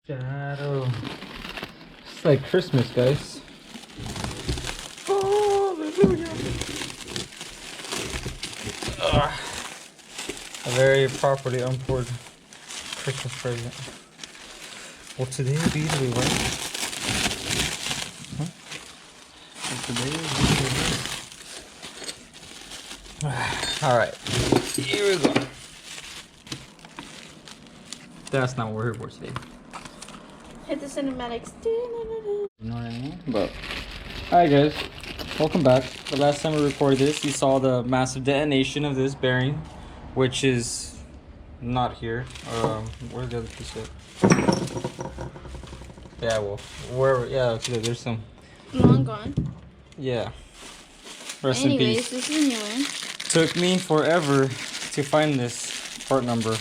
Shadow. It's like Christmas, guys. Hallelujah. A very properly unpoured Christmas present. Well, today will be the way, huh? Well, today will be the Alright, here we go. That's not what we're here for today. Hit the cinematics. You know what I mean? But, alright guys, welcome back. The last time we recorded this, you saw the massive detonation of this bearing, which is not here. Where's the other piece at? Yeah, well, wherever, yeah, okay, there's some. Long gone. Yeah. Rest Anyways, in peace. this is a new one. Took me forever to find this part number.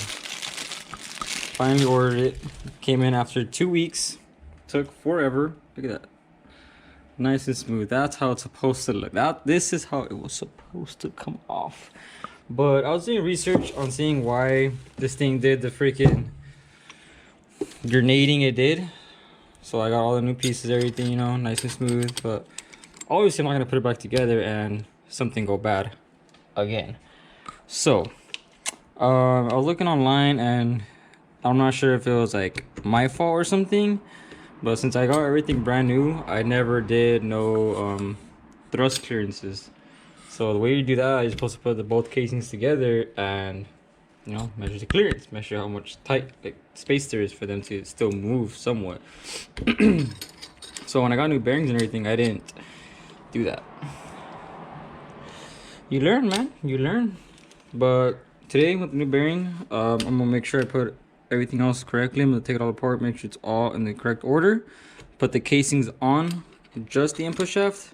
Finally ordered it. Came in after 2 weeks. Took forever. Look at that. Nice and smooth. That's how it's supposed to look. This is how it was supposed to come off. But I was doing research on seeing why this thing did the freaking grenading it did. So I got all the new pieces, everything, you know, nice and smooth. But obviously I'm not gonna put it back together and something go bad again. So I was looking online and I'm not sure if it was like my fault or something, but since I got everything brand new, I never did no thrust clearances. So the way you do that, you're supposed to put both casings together and, you know, measure the clearance, measure how much tight space there is for them to still move somewhat. So when I got new bearings and everything, I didn't do that. You learn, man, you learn. But today with the new bearing, I'm gonna make sure I put everything else correctly. I'm gonna take it all apart, make sure it's all in the correct order, put the casings on just the input shaft,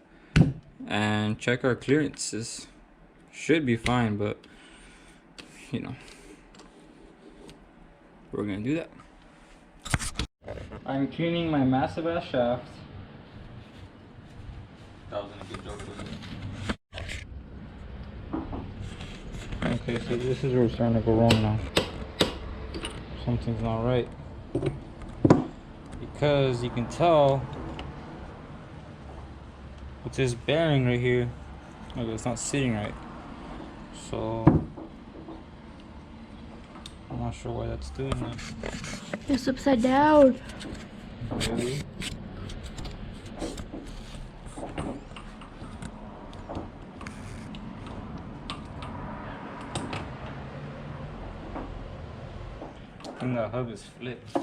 and check our clearances. Should be fine, but you know, we're gonna do that. I'm cleaning my massive ass shaft. That wasn't a good joke, was it? Okay, so this is where it's starting to go wrong now. Something's not right, because you can tell with this bearing right here, look, it's not sitting right. So I'm not sure why that's doing that. It's upside down. Really? And the hub is flipped.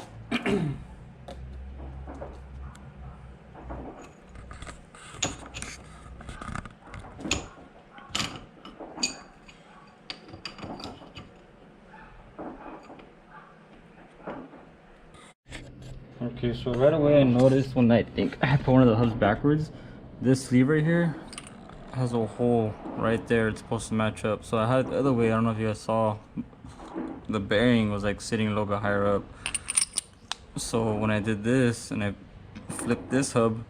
Okay, so right away I noticed when I think I put one of the hubs backwards, this sleeve right here has a hole right there. It's supposed to match up. So I had it the other way. I don't know if you guys saw. The bearing was like sitting a little bit higher up. So when I did this and I flipped this hub,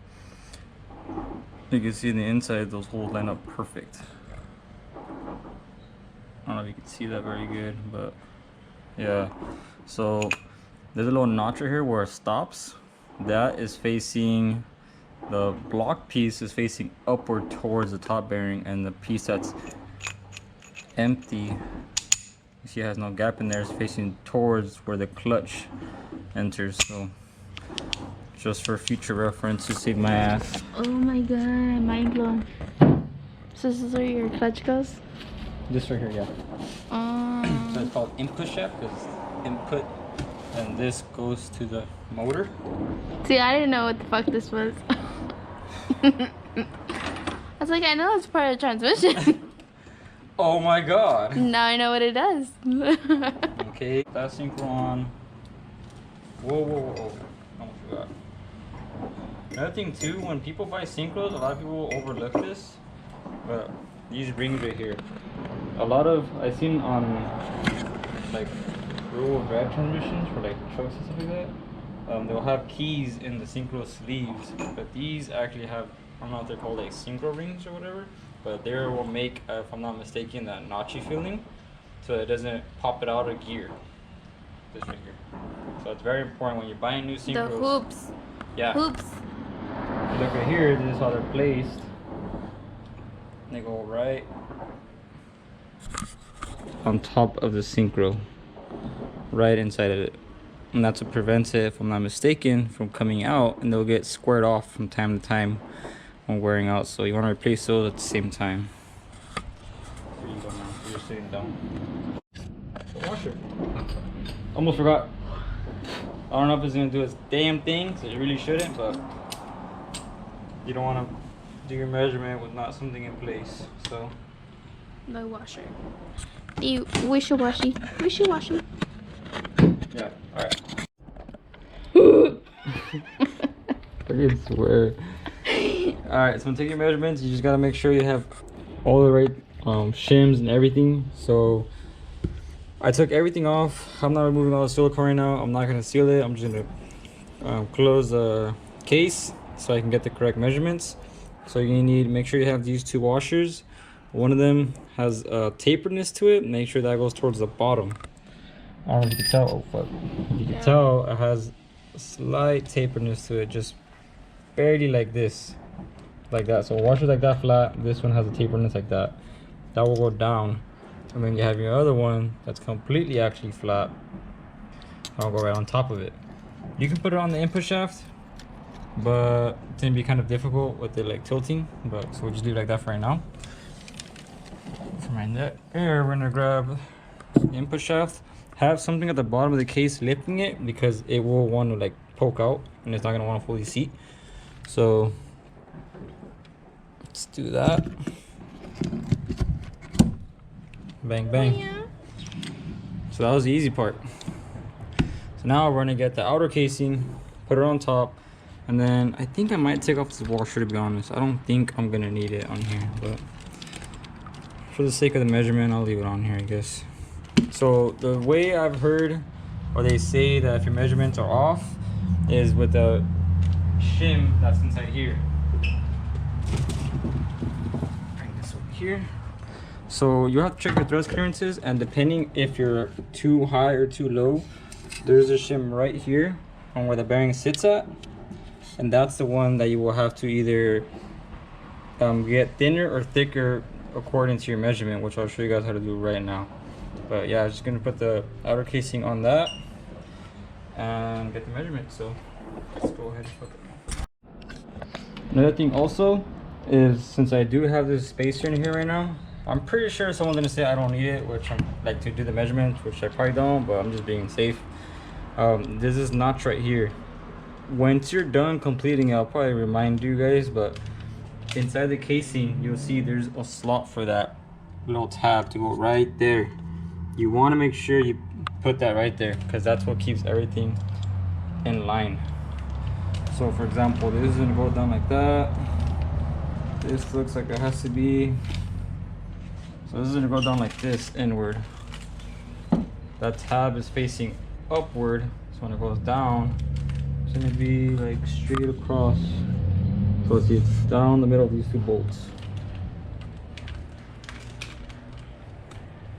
you can see in the inside those holes line up perfect. I don't know if you can see that very good, but yeah. So there's a little notch right here where it stops. That is facing, the block piece is facing upward towards the top bearing, and the piece that's empty, you see it has no gap in there, is facing towards where the clutch enters. So just for future reference, to save my ass. Oh my god, mind blown. So this is where your clutch goes? This right here, yeah. So it's called input shaft because input, and this goes to the motor. See, I didn't know what the fuck this was. I was like, I know it's part of the transmission. Oh my god. Now I know what it does. Okay, that's synchro on. Whoa, whoa, whoa. Almost forgot. Another thing too, when people buy synchros, a lot of people overlook this. But these rings right here, a lot of, I've seen on like rear-wheel drive transmissions for like trucks and stuff like that, they'll have keys in the synchro sleeves, but these actually have, I don't know if they're called like synchro rings or whatever, but they will make, if I'm not mistaken, that notchy feeling, so it doesn't pop it out of gear. this right here. So it's very important when you're buying new synchros. The hoops. Yeah. Hoops. If you look right here, this is how they're placed. They go right on top of the synchro, right inside of it. And that's what prevents it, if I'm not mistaken, from coming out, and they'll get squared off from time to time when wearing out. So you want to replace those at the same time. Here you go now. You're sitting down. The washer. Almost forgot. I don't know if it's gonna do its damn thing, so it really shouldn't, but you don't want to do your measurement with not something in place. So The washer. The wishy-washy. Wishy-washy. yeah, alright. I can swear. Alright, so when taking measurements, you just gotta make sure you have all the right shims and everything. So I took everything off. I'm not removing all the silicone right now. I'm not gonna seal it. I'm just gonna close the case so I can get the correct measurements. So you need to make sure you have these two washers. One of them has a taperedness to it. Make sure that goes towards the bottom. I don't know if you can tell. Oh fuck! If you can tell, it has a slight taperedness to it, just barely like this, like that. So washer like that flat. This one has a taperedness like that. That will go down, and then you have your other one that's completely actually flat. I'll go right on top of it. You can put it on the input shaft, but it's gonna be kind of difficult with it like tilting. But so we'll just leave it like that for right now. From right there, we're gonna grab the input shaft. Have something at the bottom of the case lifting it, because it will want to like poke out and it's not gonna want to fully seat. So let's do that. Bang bang. Yeah. So that was the easy part. So now we're gonna get the outer casing, put it on top, and then I think I might take off this washer, to be honest. I don't think I'm gonna need it on here, but for the sake of the measurement, I'll leave it on here, I guess. So the way I've heard, or they say that if your measurements are off, is with the shim that's inside here. Bring this over here. So you have to check your thrust clearances, and depending if you're too high or too low, there's a shim right here on where the bearing sits at, and that's the one that you will have to either get thinner or thicker according to your measurement, which I'll show you guys how to do right now. But yeah, I'm just gonna put the outer casing on that and get the measurement. So let's go ahead and put it. Another thing also is, since I do have this spacer in here right now, I'm pretty sure someone's gonna say I don't need it, which I'm like to do the measurements, which I probably don't, but I'm just being safe. This is notch right here. Once you're done completing it, I'll probably remind you guys, but inside the casing you'll see there's a slot for that little tab to go right there. You want to make sure you put that right there, because that's what keeps everything in line. So for example, this is gonna go down like that. This looks like it has to be, so this is gonna go down like this inward. That tab is facing upward, so when it goes down, it's gonna be like straight across. So see, it's down the middle of these two bolts.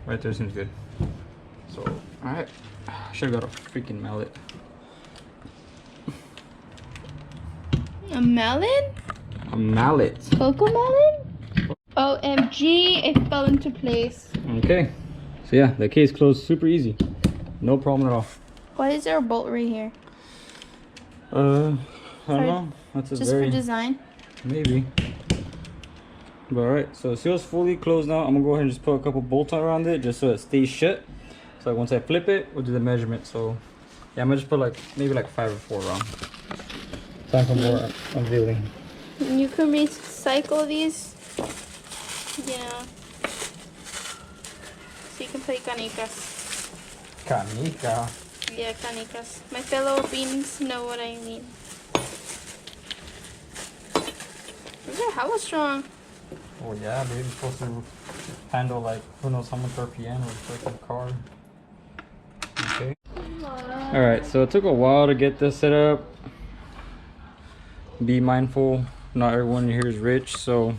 Right there seems good. So, alright. Should've got a freaking mallet. A melon? A mallet. Cocoa melon? OMG, it fell into place. Okay. So yeah, the case closed super easy. No problem at all. Why is there a bolt right here? I don't know. That's a Just very... for design? Maybe. But alright, so the seal's fully closed now. I'm gonna go ahead and just put a couple bolts around it just so it stays shut. So once I flip it, we'll do the measurement. So yeah, I'm gonna just put like maybe like 5 or 4 around. Time for more unveiling. You can recycle these. Yeah. So you can play canicas. Canica. Yeah, canicas. My fellow beans know what I mean. These are hella strong. Oh yeah, baby, it's supposed to handle like who knows how much RPM or like a car. Okay. Alright, so it took a while to get this set up. Be mindful, not everyone here is rich, so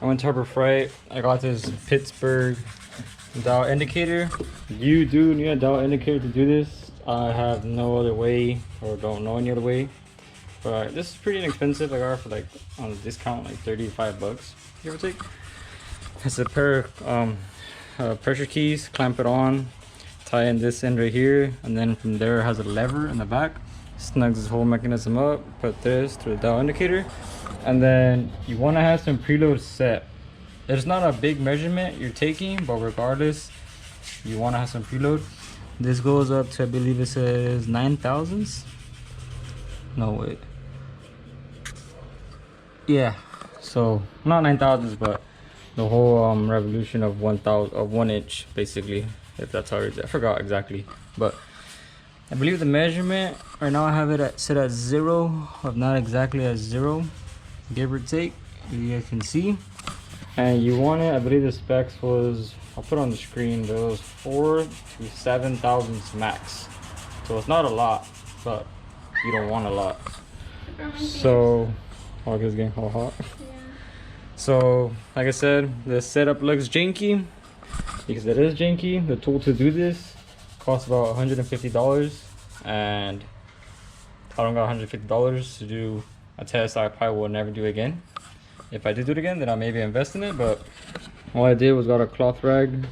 I went to Harbor Freight. I got this Pittsburgh dial indicator. You do need a dial indicator to do this. I have no other way, or don't know any other way. But this is pretty inexpensive. I got it for like on a discount, like 35 bucks, give or take. It's a pair of pressure keys. Clamp it on, tie in this end right here, and then from there it has a lever in the back. Snugs this whole mechanism up. Put this through the dial indicator, and then you want to have some preload set. It's not a big measurement you're taking, but regardless, you want to have some preload. This goes up to, I believe it says 9 thousandths. No, wait. Yeah, so not 9 thousandths, but the whole revolution of 1 inch, basically, if that's how it is. I forgot exactly, but I believe the measurement right now I have it set at 0, if not exactly at 0, give or take. You guys can see, and you want it. I believe the specs was, I'll put on the screen, there was 4 to 7 thousandths max, so it's not a lot, but you don't want a lot. So oh, it's getting all hot. Yeah. So like I said, the setup looks janky because it is janky. The tool to do this costs about $150, and I don't got $150 to do a test I probably will never do again. If I do it again, then I'll maybe invest in it, but all I did was got a cloth rag,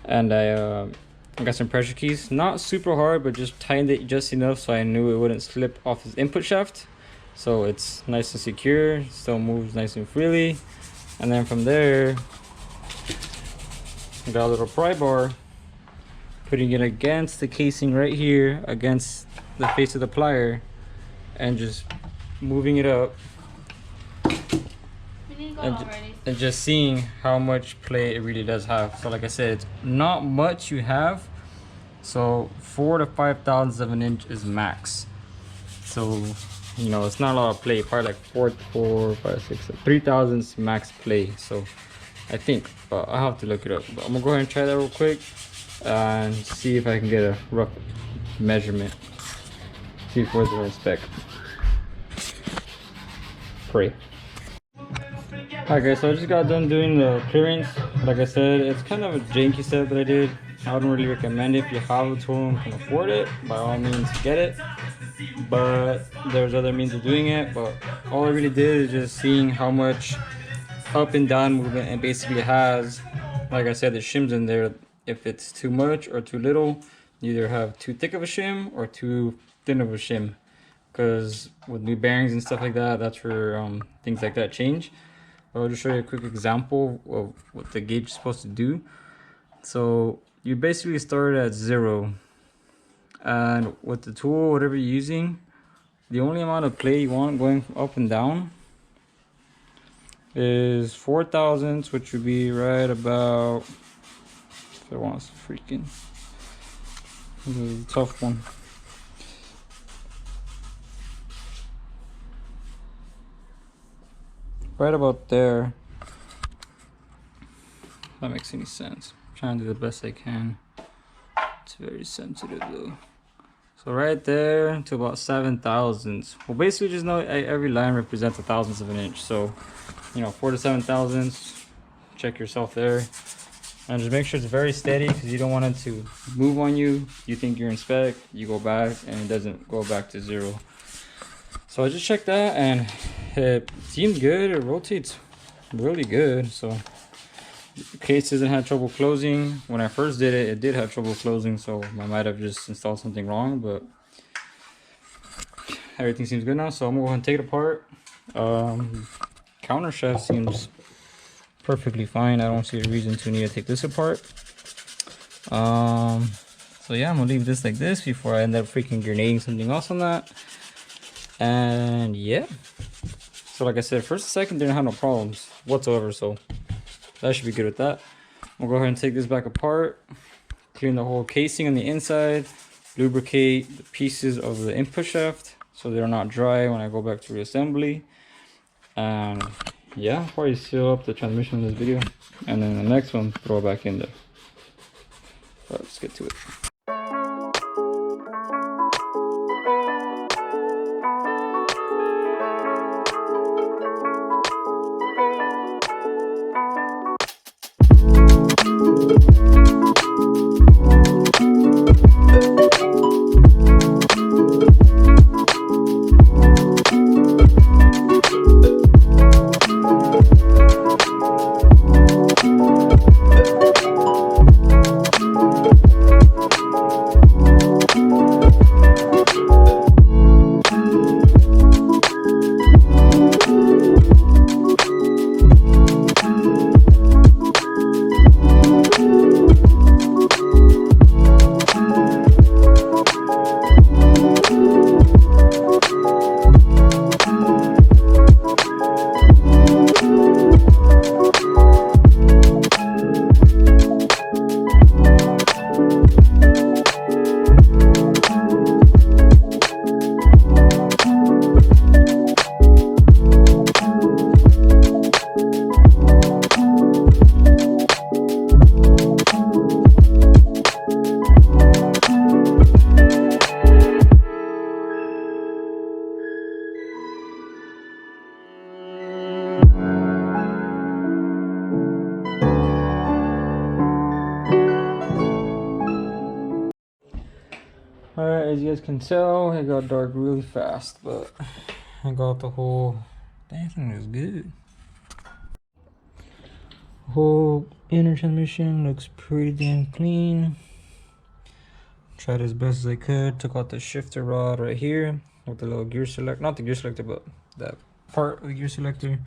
and I got some pressure keys. Not super hard, but just tightened it just enough so I knew it wouldn't slip off his input shaft. So it's nice and secure, still moves nice and freely. And then from there, I got a little pry bar, putting it against the casing right here, against the face of the plier, and just moving it up. And just seeing how much play it really does have. So like I said, it's not much you have. So 4 to 5 thousandths of an inch is max. So, you know, it's not a lot of play. Probably like 3 thousandths max play. So I think, but I'll have to look it up. But I'm gonna go ahead and try that real quick and see if I can get a rough measurement. See if where's the right spec. Pray. Alright guys, so I just got done doing the clearance. Like I said, it's kind of a janky set that I did. I wouldn't really recommend it. If you have a tool and can afford it, by all means get it. But there's other means of doing it. But all I really did is just seeing how much up and down movement it basically has. Like I said, the shims in there. If it's too much or too little, you either have too thick of a shim or too thin of a shim. Because with new bearings and stuff like that, that's where things like that change. I'll just show you a quick example of what the gauge is supposed to do. So you basically start at 0, and with the tool, whatever you're using, the only amount of play you want going up and down is 4 thousandths, which would be right about, if I want to freaking, this is a tough one. Right about there. If that makes any sense. I'm trying to do the best I can. It's very sensitive though. So right there to about 7 thousandths. Well, basically just know every line represents a thousandth of an inch. So, you know, 4 to 7 thousandths. Check yourself there. And just make sure it's very steady, because you don't want it to move on you. You think you're in spec, you go back and it doesn't go back to 0. So I just checked that and it seemed good. It rotates really good. So the case doesn't have trouble closing. When I first did it, it did have trouble closing, so I might have just installed something wrong, but everything seems good now. So I'm gonna go ahead and take it apart. Counter shaft seems perfectly fine. I don't see a reason to need to take this apart. So yeah, I'm gonna leave this like this before I end up freaking grenading something else on that. And yeah, so like I said, first and second didn't have no problems whatsoever, so that should be good with that. We'll go ahead and take this back apart, clean the whole casing on the inside, lubricate the pieces of the input shaft so they're not dry when I go back to reassembly. And yeah, probably seal up the transmission in this video, and then the next one throw it back in there. Let's get to it. guys can tell, it got dark really fast, but I got the whole dang thing is good. Whole inner transmission looks pretty damn clean. Tried as best as I could. Took out the shifter rod right here with the little gear selector, not the gear selector, but that part of the gear selector.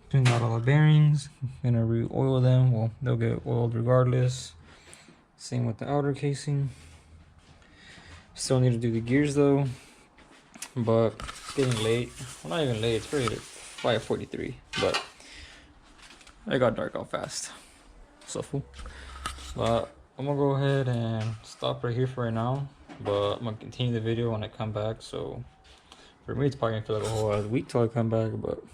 Cleaned out all the bearings. Gonna re-oil them. Well, they'll get oiled regardless. Same with the outer casing. Still need to do the gears though, but it's getting late. Well, not even late. It's pretty 5:43, but it got dark out fast. So full. But I'm gonna go ahead and stop right here for right now. But I'm gonna continue the video when I come back. So for me, it's probably gonna feel like a whole other week till I come back. But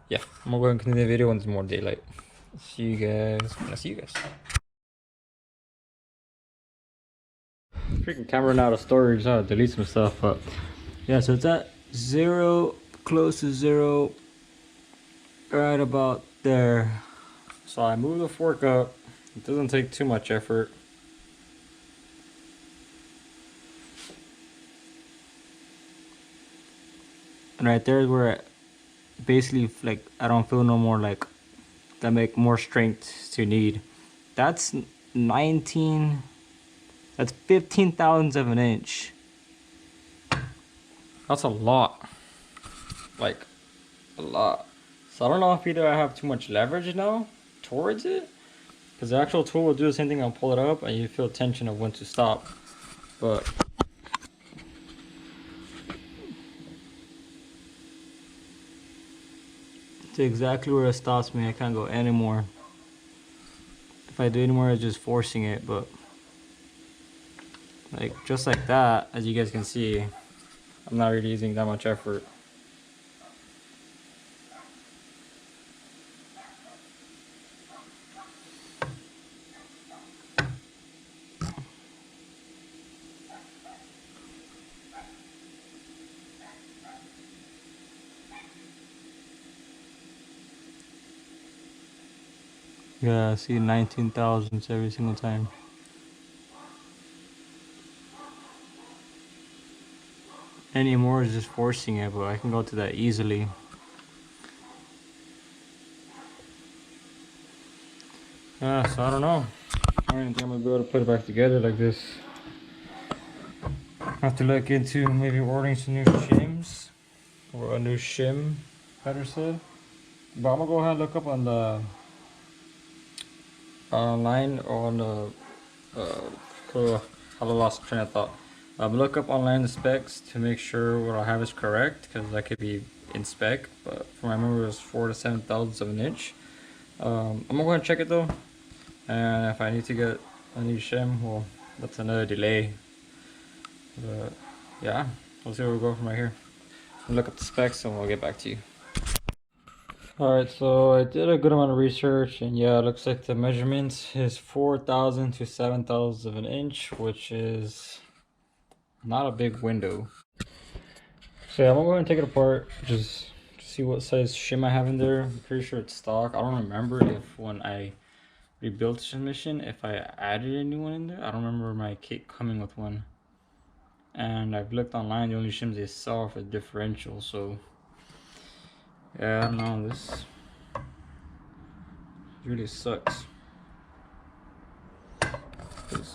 yeah, I'm gonna go ahead and continue the video when there's more daylight. See you guys when I see you guys. Freaking camera out of storage. I had to delete some stuff. But yeah, so it's at 0, close to 0, right about there. So I move the fork up. It doesn't take too much effort. And right there is where basically, like, I don't feel no more, like, that make more strength to need. That's 19, that's 15 thousandths of an inch. That's a lot. Like, a lot. So I don't know if either I have too much leverage now towards it, because the actual tool will do the same thing. I'll pull it up and you feel tension of when to stop. But to exactly where it stops me, I can't go anymore. If I do anymore, it's just forcing it. But like just like that, as you guys can see, I'm not really using that much effort. Yeah, I see 19 thousandths every single time. Any more is just forcing it, but I can go to that easily. Yeah, so I don't know. I don't think I'm gonna be able to put it back together like this. I have to look into maybe ordering some new shims, or a new shim, better said. But I'm gonna go ahead and look up on the online on the I lost train of thought. Look up online the specs to make sure what I have is correct, because that could be in spec, but from my memory it was 4 to 7 thousandths of an inch. I'm gonna go ahead and check it though, and if I need to get a new shim, well, that's another delay. But yeah, we'll see where we go from right here. I'll look up the specs and we'll get back to you. Alright, so I did a good amount of research, and yeah, it looks like the measurement is 4,000 to 7 thousandths of an inch, which is not a big window. So yeah, I'm gonna go ahead and take it apart just to see what size shim I have in there. I'm pretty sure it's stock. I don't remember if when I rebuilt the transmission, if I added a new one in there. I don't remember my kit coming with one. And I've looked online, the only shims they sell for differential, so yeah, I don't know, this really sucks.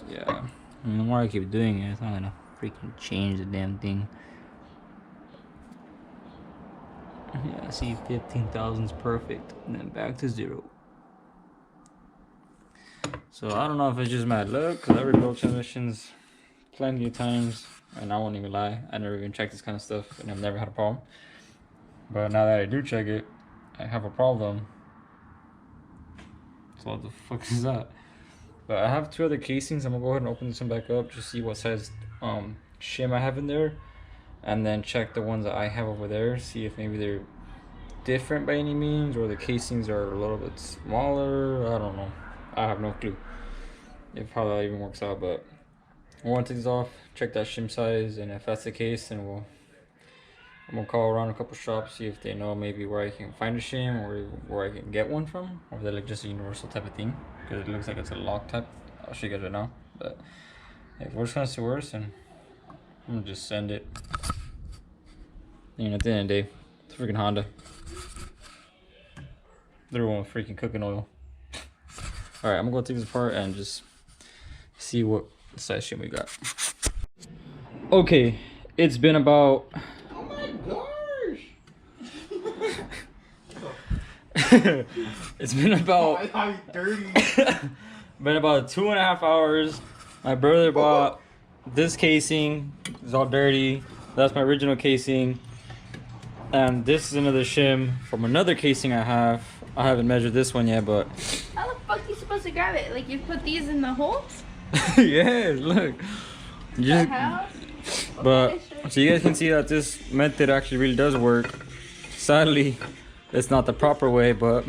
Yeah, and the more I keep doing it, it's not gonna freaking change the damn thing. Yeah, I see 15 thousandths perfect, and then back to 0. So I don't know if it's just my luck, because I rebuilt transmissions plenty of times, and I won't even lie, I never even checked this kind of stuff, and I've never had a problem. But now that I do check it, I have a problem. So what the fuck is that? But I have 2 other casings. I'm gonna go ahead and open this one back up to see what size shim I have in there, and then check the ones that I have over there, see if maybe they're different by any means, or the casings are a little bit smaller. I don't know. I have no clue if how that even works out. But I want to take these off, check that shim size, and if that's the case, then I'm gonna call around a couple shops, see if they know maybe where I can find a shim, or where I can get one from, or if they're like just a universal type of thing, because it looks like it's a lock type. I'll show you guys right now. But if worse comes to worse, and I'm gonna just send it. And at the end of the day, it's a freaking Honda. They're one with freaking cooking oil. Alright, I'm gonna go take this apart and just see what size shim we got. Okay, it's been about... Oh my gosh! It's been about... I'm dirty. Been about 2.5 hours. My brother bought this casing. It's all dirty. That's my original casing. And this is another shim from another casing I have. I haven't measured this one yet, but... How the fuck are you supposed to grab it? Like, you put these in the holes? Yeah, look. You just... How? But, so you guys can see that this method actually really does work. Sadly, it's not the proper way, but...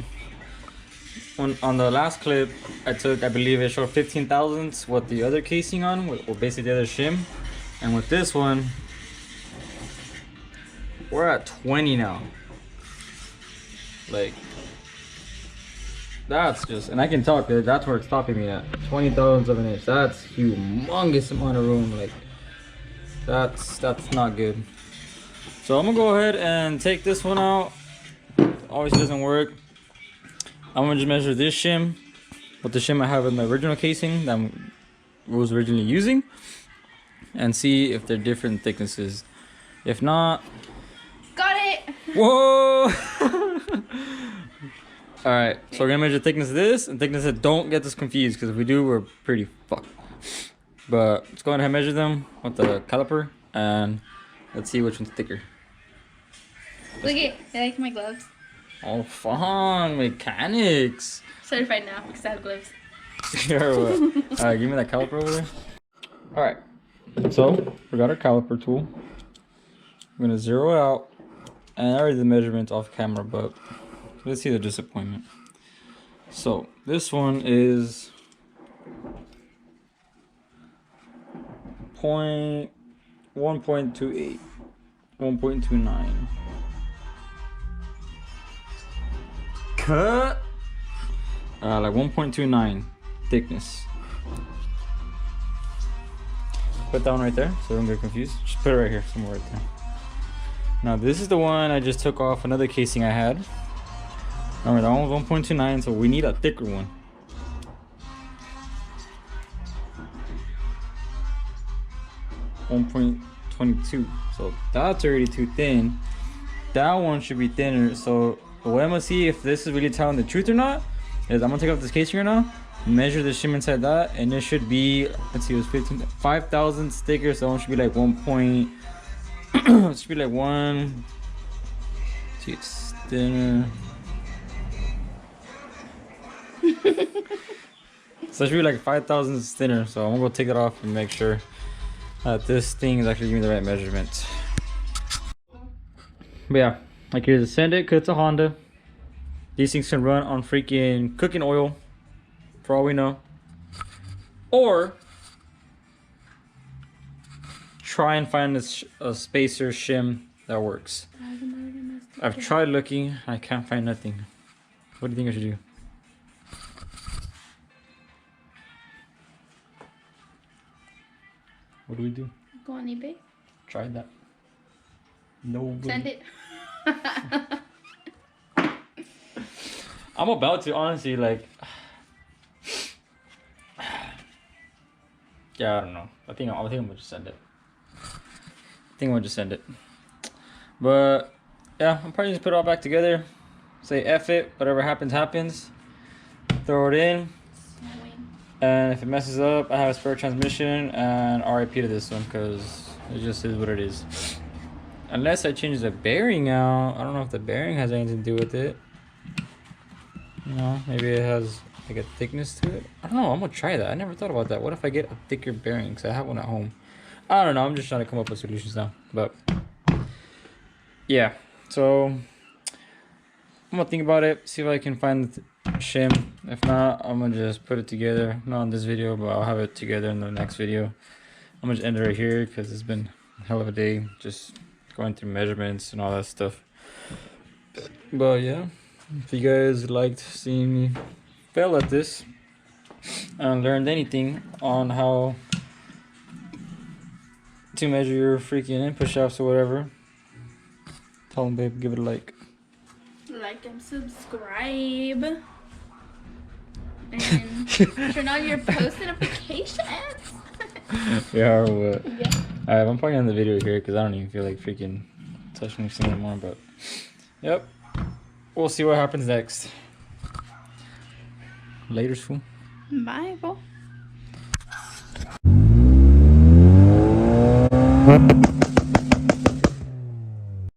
On the last clip, I believe it showed 15 thousandths with the other casing on, or basically the other shim. And with this one, we're at 20 now. Like, that's just, and I can talk, that's where it's stopping me at. 20 thousandths of an inch. That's humongous amount of room. Like, that's not good. So I'm gonna go ahead and take this one out. Obviously doesn't work. I'm gonna just measure this shim with the shim I have in the original casing that I was originally using, and see if they're different thicknesses. If not, Got it! whoa! Alright, so we're gonna measure thickness of this and thickness of, don't get this confused, because if we do, we're pretty fucked. But let's go ahead and measure them with the caliper and let's see which one's thicker. Look at, I like my gloves. Oh, fun! Mechanics! Certified now, because I have gloves. Alright, give me that caliper over there. Alright, so we got our caliper tool. I'm gonna zero it out. And I already did the measurements off camera, but let's see the disappointment. So this one is 1.28, 1.29. Cut. Like 1.29 thickness. Put that one right there, so don't get confused. Just put it right here, somewhere right there. Now this is the one I just took off another casing I had. Remember that one was 1.29, so we need a thicker one. .22, so that's already too thin. That one should be thinner. So the way I'm gonna see if this is really telling the truth or not is I'm gonna take off this casing right now, measure the shim inside that, and it should be, let's see, it was 5 thousandths thicker, so it should be like 1 point. It should be like 1. Let's see, it's thinner. So it should be like 5 thousandths thinner. So I'm gonna go take it off and make sure that this thing is actually giving me the right measurement. But yeah, like here's to send it because it's a Honda. These things can run on freaking cooking oil, for all we know. Or try and find a spacer shim that works. I've tried looking, I can't find nothing. What do you think I should do? What do we do? Go on eBay. Tried that. No. Send it. I'm about to, honestly, like. Yeah, I don't know. I think I'm gonna just send it. But yeah, I'm probably just put it all back together. Say F it, whatever happens, happens. Throw it in. And if it messes up, I have a spare transmission and RIP to this one because it just is what it is. Unless I change the bearing out. I don't know if the bearing has anything to do with it. You know, maybe it has like a thickness to it. I don't know. I'm gonna try that. I never thought about that. What if I get a thicker bearing? Because I have one at home. I don't know. I'm just trying to come up with solutions now. But yeah, so I'm gonna think about it. See if I can find the shim. If not, I'm gonna just put it together. Not in this video, but I'll have it together in the next video. I'm gonna just end it right here because it's been a hell of a day. Just going through measurements and all that stuff. But yeah, if you guys liked seeing me fail at this and learned anything on how to measure your freaking input shafts or whatever. Tell them, babe, give it a like. Like and subscribe. And turn on your post notifications. Yeah, or what? Yeah. Alright, I'm probably on the video here because I don't even feel like freaking touching this anymore, but yep. We'll see what happens next. Later, fool. Bye, bro.